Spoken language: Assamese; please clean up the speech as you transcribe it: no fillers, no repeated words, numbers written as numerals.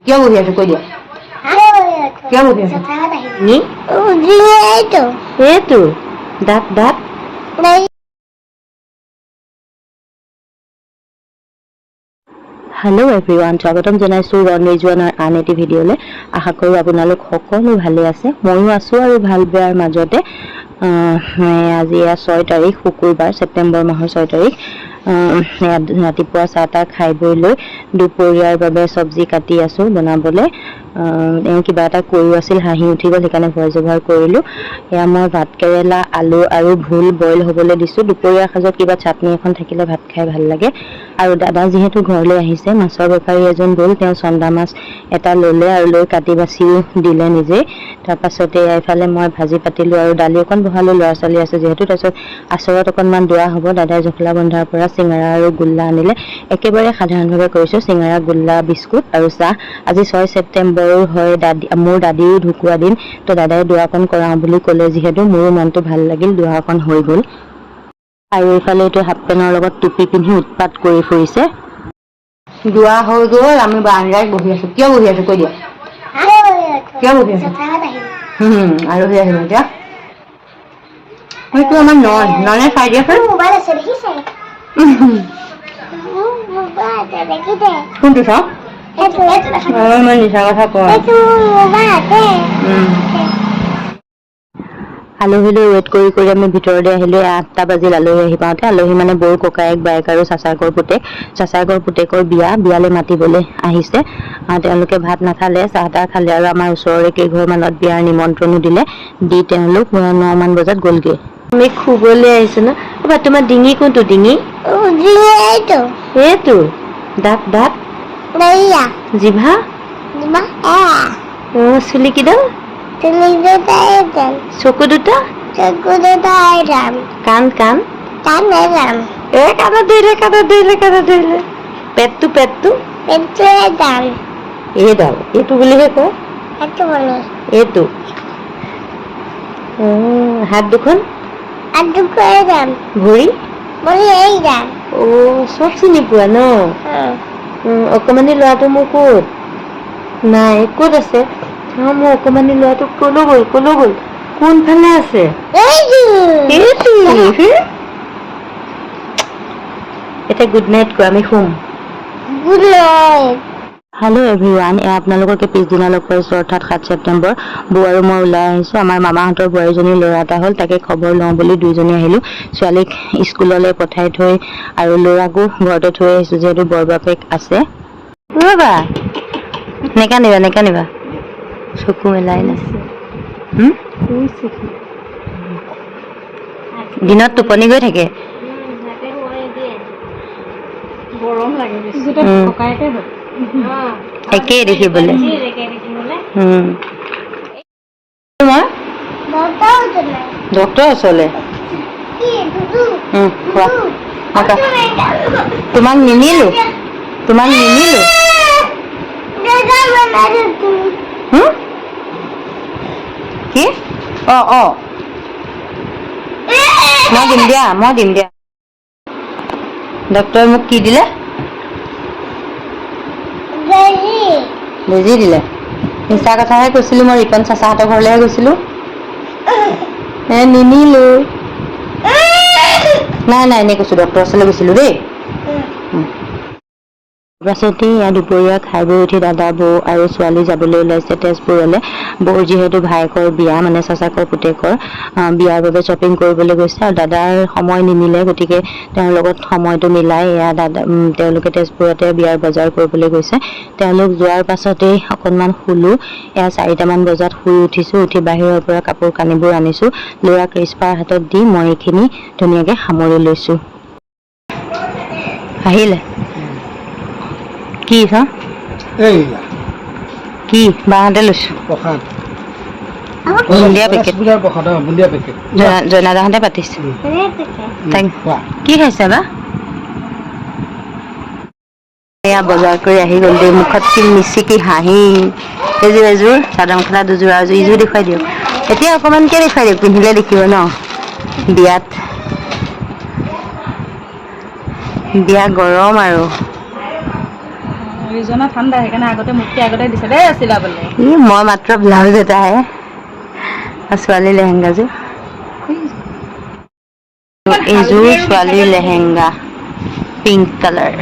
কিয় বহি আছো কৈ দিয়া কিয় বহি আছো নি এইটো দাঁত দাঁত হেল্ল' এভৰিৱান, স্বাগতম জনাইছোঁ ৰণৰিজৱানৰ আন এটি ভিডিঅ'লৈ। আশা কৰোঁ আপোনালোক সকলো ভালে আছে। ময়ো আছোঁ আৰু ভাল বেয়াৰ মাজতে। আজি 6 তাৰিখ শুকুৰবাৰ, ছেপ্টেম্বৰ মাহৰ 6 তাৰিখ। ৰাতিপুৱা চাহ তাহ খাই বৈ লৈ দুপৰীয়াৰ বাবে চব্জি কাটি আছোঁ বনাবলৈ। কিবা এটা কৰি আছিল, হাঁহি উঠি গ'ল, সেইকাৰণে ভইচ অভাৰ কৰিলোঁ। এয়া মই ভাত কেৰেলা, আলু আৰু ভোল বইল হ'বলৈ দিছোঁ। দুপৰীয়াৰ সাজত কিবা চাটনি এখন থাকিলে ভাত খাই ভাল লাগে। আৰু দাদা যিহেতু ঘৰলৈ আহিছে, মাছৰ বেপাৰী এজন গ'ল, তেওঁ চন্দা মাছ এটা ল'লে আৰু লৈ কাটি বাচিও দিলে নিজেই। তাৰপাছতে এইফালে মই ভাজি পাতিলোঁ আৰু দালি অকণ বহালোঁ, ল'ৰা ছোৱালী আছে যিহেতু। তাৰপিছত আচৰত অকণমান দোৱা হ'ব। দাদাই জখলা বন্ধাৰ পৰা চিঙৰা আৰু গোল্লা আনিলে। একেবাৰে সাধাৰণভাৱে কৰিছোঁ, চিঙৰা, গোল্লা, বিস্কুট আৰু চাহ। আজি 6 ছেপ্টেম্বৰো হয়, মোৰ দাদীও ঢুকুৱা দিন। তো দাদাই দোৱাকণ কৰাওঁ বুলি ক'লে যিহেতু মোৰো মনটো ভাল লাগিল, দোৱাকণ হৈ গ'ল। আৰু এইফালে এইটো হাফ পেণ্টৰ লগত টুপি পিন্ধি উৎপাত কৰি ফুৰিছে। দোৱা হৈ গ'ল, আমি বাৰান্দাত বহি আছোঁ। কিয় বহি আছোঁ কৈ দিয়া কিয় বহি আছোঁ আৰু হৈ আহিব এতিয়া। সেইটো আমাৰ ননে চাই দিয়াচোন। কোনটো চাওঁ? মই নিচা কথা কওঁ। আলহীলৈ ৱেইট কৰি কৰি আমি ভিতৰলৈ আহিলোঁ। 8টা বাজিল আলহী আহি পাওঁতে। আলহী মানে বৌৰ ককায়েক, বায়েক আৰু চাচাকৰ পুতেকৰ বিয়ালৈ মাতিবলৈ আহিছে। তেওঁলোকে ভাত নাখালে, চাহ তাহ খালে আৰু আমাৰ ওচৰৰে কেইঘৰমানত বিয়াৰ নিমন্ত্ৰণো দিলে। দি তেওঁলোক 9 মান বজাত গ'লগৈ। আমি শুবলৈ আহিছোঁ ন। তোমাৰ ডিঙি কোনটো ডিঙি? এইটো দাঁত দাঁত জিভা চুলি কেইডাল চকু দুটা কাণ কাণত ধৰিলে পেটটো এইডাল এইটো বুলিহে কয়। এইটো হাত দুখন ভৰি চব চিনি পোৱা ন। অকমানি ল'ৰাটো মোৰ ক'ত নাই, ক'ত আছে? মোৰ অকমানি ল'ৰাটো কলৈ গ'ল কোনফালে আছে? এতিয়া গুড নাইট কোৱা, আমি শুম। Good night. হেল্ল' এভৰিৱান, এয়া আপোনালোককে পিছদিনা লগ পাইছোঁ, অৰ্থাৎ 7 ছেপ্টেম্বৰ। বৌ আৰু মই ওলাই আহিছোঁ। আমাৰ মামাহঁতৰ বোৱাৰীজনীৰ ল'ৰা এটা হ'ল, তাকে খবৰ লওঁ বুলি দুইজনী আহিলোঁ। ছোৱালীক স্কুললৈ পঠাই থৈ আৰু ল'ৰাকো ঘৰতে থৈ আহিছোঁ যিহেতু বৰ বাপেক আছে। ৰ'বা, নেকান্দিবা চকু মেলাই নাই। দিনত টোপনি গৈ থাকে। একেই দেখিবলৈ। ডক্টৰ ওচৰলৈ তোমাক নিনিলো কি? মই দিম দিয়া। ডক্টৰে মোক কি দিলে? বেজি দিলে। মিছা কথাহে কৈছিলোঁ, মই ৰিপন চাচাহঁতৰ ঘৰলৈহে গৈছিলোঁ। নিনিলো। নাই এনেই কৈছোঁ, ডক্টৰৰ ওচৰলৈ গৈছিলোঁ দেই। তাৰপাছতে দুপৰীয়া খাই বৈ উঠি দাদা, বৌ আৰু ছোৱালী যাবলৈ ওলাইছে তেজপুৰলৈ। বৌৰ যিহেতু ভায়েকৰ বিয়া, মানে চাচাকৰ পুতেকৰ বিয়াৰ বাবে শ্বপিং কৰিবলৈ গৈছে। আৰু দাদাৰ সময় নিমিলে, গতিকে তেওঁৰ লগত সময়টো মিলাই তেওঁলোকে তেজপুৰতে বিয়াৰ বজাৰ কৰিবলৈ গৈছে। তেওঁলোক যোৱাৰ পাছতেই অকণমান শুলোঁ। 4টামান বজাত শুই উঠিছোঁ। উঠি বাহিৰৰ পৰা কাপোৰ কানিবোৰ আনিছোঁ। ল'ৰাক ৰিস্পাৰ হাতত দি মই এইখিনি ধুনীয়াকৈ সামৰি লৈছোঁ। আহিলে কি কি বাহঁতে লৈছোঁ জনাদাহঁতে পাতিছে। কি খাইছে বা? এয়া বজাৰ কৰি আহি গ'ল দেই। মুখত কি মিচিকি হাঁহি। এযোৰ চাদৰ মেখেলা দুযোৰ আৰু ইযোৰ দেখুৱাই দিয়ক। এতিয়া অকণমানকৈ দেখুৱাই দিয়ক, পিন্ধিলে দেখিব ন। বিয়া গৰম আৰু ৰিজনা ঠাণ্ডা সেইকাৰণে আগতে মোতকে আগতে দিছে দেই চিলাবলৈ মই মাত্ৰ ব্লাউজ এটাহে ছোৱালী লেহেংগাযোৰ এইযোৰ ছোৱালীৰ লেহেংগা পিংক কালাৰ